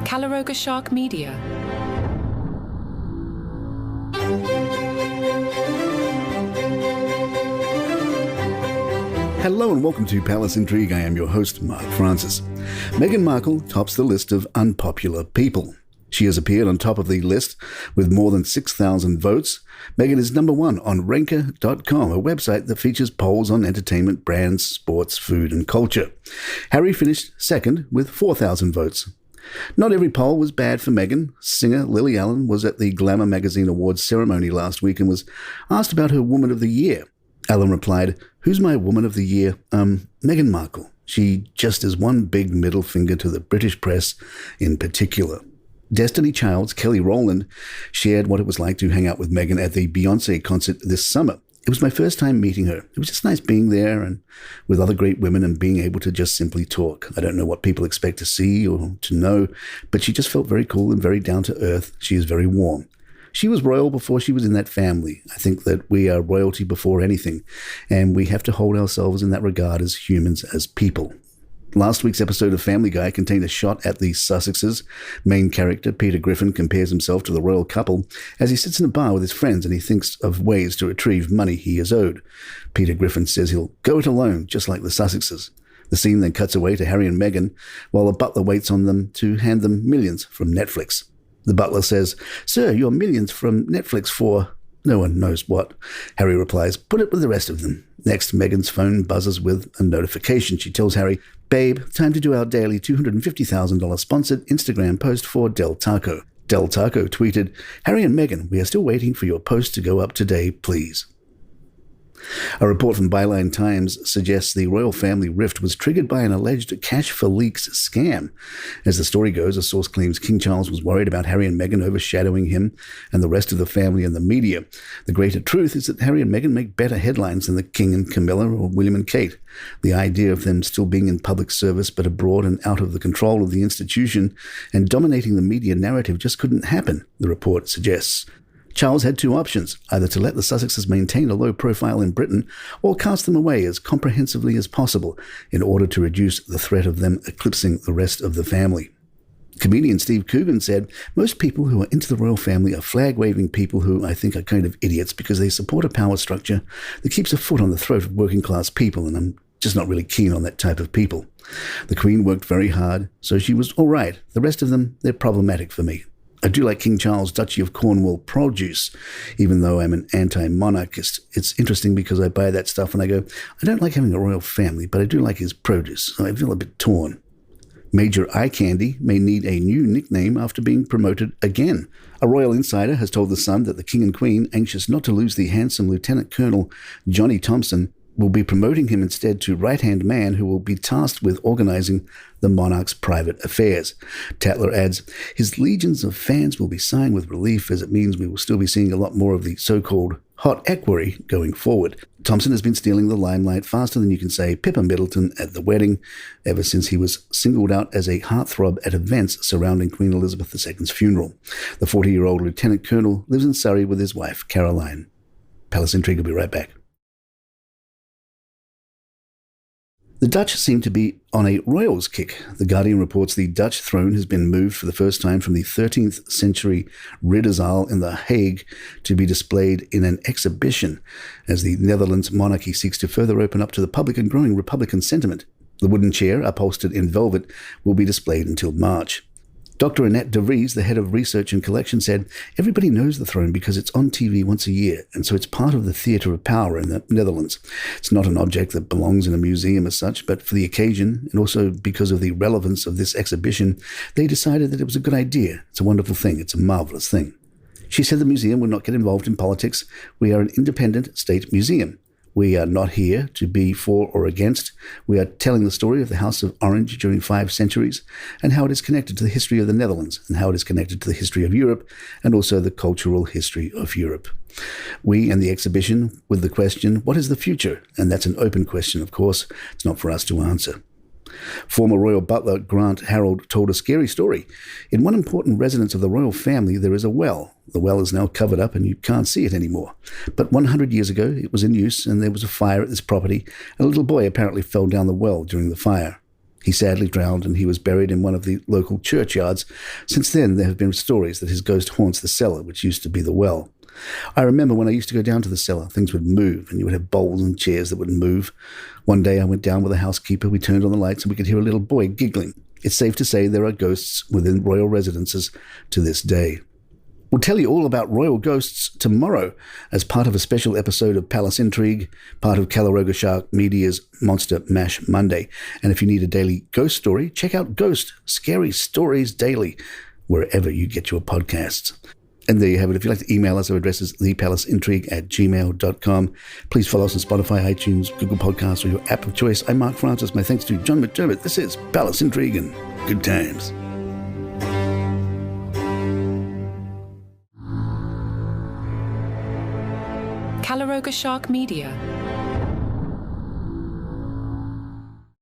Calaroga Shark Media. Hello and welcome to Palace Intrigue. I am your host, Mark Francis. Meghan Markle tops the list of unpopular people. She has appeared on top of the list with more than 6,000 votes. Meghan is number one on Ranker.com, a website that features polls on entertainment, brands, sports, food and culture. Harry finished second with 4,000 votes. Not every poll was bad for Meghan. Singer Lily Allen was at the Glamour magazine awards ceremony last week and was asked about her Woman of the Year. Allen replied, "Who's my Woman of the Year? Meghan Markle. She just is one big middle finger to the British press in particular." Destiny Child's Kelly Rowland shared what it was like to hang out with Meghan at the Beyonce concert this summer. "It was my first time meeting her. It was just nice being there and with other great women and being able to just simply talk. I don't know what people expect to see or to know, but she just felt very cool and very down to earth. She is very warm. She was royal before she was in that family. I think that we are royalty before anything, and we have to hold ourselves in that regard as humans, as people." Last week's episode of Family Guy contained a shot at the Sussexes. Main character Peter Griffin compares himself to the royal couple as he sits in a bar with his friends and he thinks of ways to retrieve money he is owed. Peter Griffin says he'll go it alone, just like the Sussexes. The scene then cuts away to Harry and Meghan while a butler waits on them to hand them millions from Netflix. The butler says, "Sir, your millions from Netflix for..." No one knows what. Harry replies, "Put it with the rest of them." Next, Meghan's phone buzzes with a notification. She tells Harry, "Babe, time to do our daily $250,000 sponsored Instagram post for Del Taco." Del Taco tweeted, "Harry and Meghan, we are still waiting for your post to go up today, please." A report from Byline Times suggests the royal family rift was triggered by an alleged cash for leaks scam. As the story goes, a source claims King Charles was worried about Harry and Meghan overshadowing him and the rest of the family and the media. The greater truth is that Harry and Meghan make better headlines than the King and Camilla or William and Kate. The idea of them still being in public service but abroad and out of the control of the institution and dominating the media narrative just couldn't happen, the report suggests. Charles had two options, either to let the Sussexes maintain a low profile in Britain or cast them away as comprehensively as possible in order to reduce the threat of them eclipsing the rest of the family. Comedian Steve Coogan said, "Most people who are into the royal family are flag-waving people who I think are kind of idiots because they support a power structure that keeps a foot on the throat of working-class people, and I'm just not really keen on that type of people. The Queen worked very hard, so she was all right. The rest of them, they're problematic for me. I do like King Charles' Duchy of Cornwall produce, even though I'm an anti-monarchist. It's interesting because I buy that stuff and I go, I don't like having a royal family, but I do like his produce. So I feel a bit torn." Major Eye Candy may need a new nickname after being promoted again. A royal insider has told The Sun that the King and Queen, anxious not to lose the handsome Lieutenant Colonel Johnny Thompson, will be promoting him instead to right-hand man who will be tasked with organizing the monarch's private affairs. Tatler adds, "His legions of fans will be sighing with relief as it means we will still be seeing a lot more of the so-called hot equerry going forward." Thompson has been stealing the limelight faster than you can say Pippa Middleton at the wedding, ever since he was singled out as a heartthrob at events surrounding Queen Elizabeth II's funeral. The 40-year-old lieutenant colonel lives in Surrey with his wife, Caroline. Palace Intrigue will be right back. The Dutch seem to be on a royals kick. The Guardian reports the Dutch throne has been moved for the first time from the 13th century Ridderzaal in The Hague to be displayed in an exhibition as the Netherlands monarchy seeks to further open up to the public and growing Republican sentiment. The wooden chair, upholstered in velvet, will be displayed until March. Dr. Annette de Vries, the head of research and collection, said, "Everybody knows the throne because it's on TV once a year, and so it's part of the theatre of power in the Netherlands. It's not an object that belongs in a museum as such, but for the occasion, and also because of the relevance of this exhibition, they decided that it was a good idea. It's a wonderful thing. It's a marvelous thing." She said the museum would not get involved in politics. "We are an independent state museum. We are not here to be for or against. We are telling the story of the House of Orange during 5 centuries and how it is connected to the history of the Netherlands and how it is connected to the history of Europe and also the cultural history of Europe. We end the exhibition with the question, what is the future? And that's an open question, of course. It's not for us to answer." Former royal butler Grant Harold told a scary story. "In one important residence of the royal family, there is a well. The well is now covered up and you can't see it anymore. But 100 years ago, it was in use and there was a fire at this property, and a little boy apparently fell down the well during the fire. He sadly drowned and he was buried in one of the local churchyards. Since then, there have been stories that his ghost haunts the cellar, which used to be the well. I remember when I used to go down to the cellar, things would move and you would have bowls and chairs that would move. One day I went down with a housekeeper, we turned on the lights and we could hear a little boy giggling. It's safe to say there are ghosts within royal residences to this day. We'll tell you all about royal ghosts tomorrow as part of a special episode of Palace Intrigue, part of Calaroga Shark Media's Monster Mash Monday. And if you need a daily ghost story, check out Ghost Scary Stories Daily, wherever you get your podcasts. And there you have it. If you'd like to email us, our address is thepalaceintrigue@gmail.com. Please follow us on Spotify, iTunes, Google Podcasts, or your app of choice. I'm Mark Francis. My thanks to John McDermott. This is Palace Intrigue and good times. Calaroga Shark Media.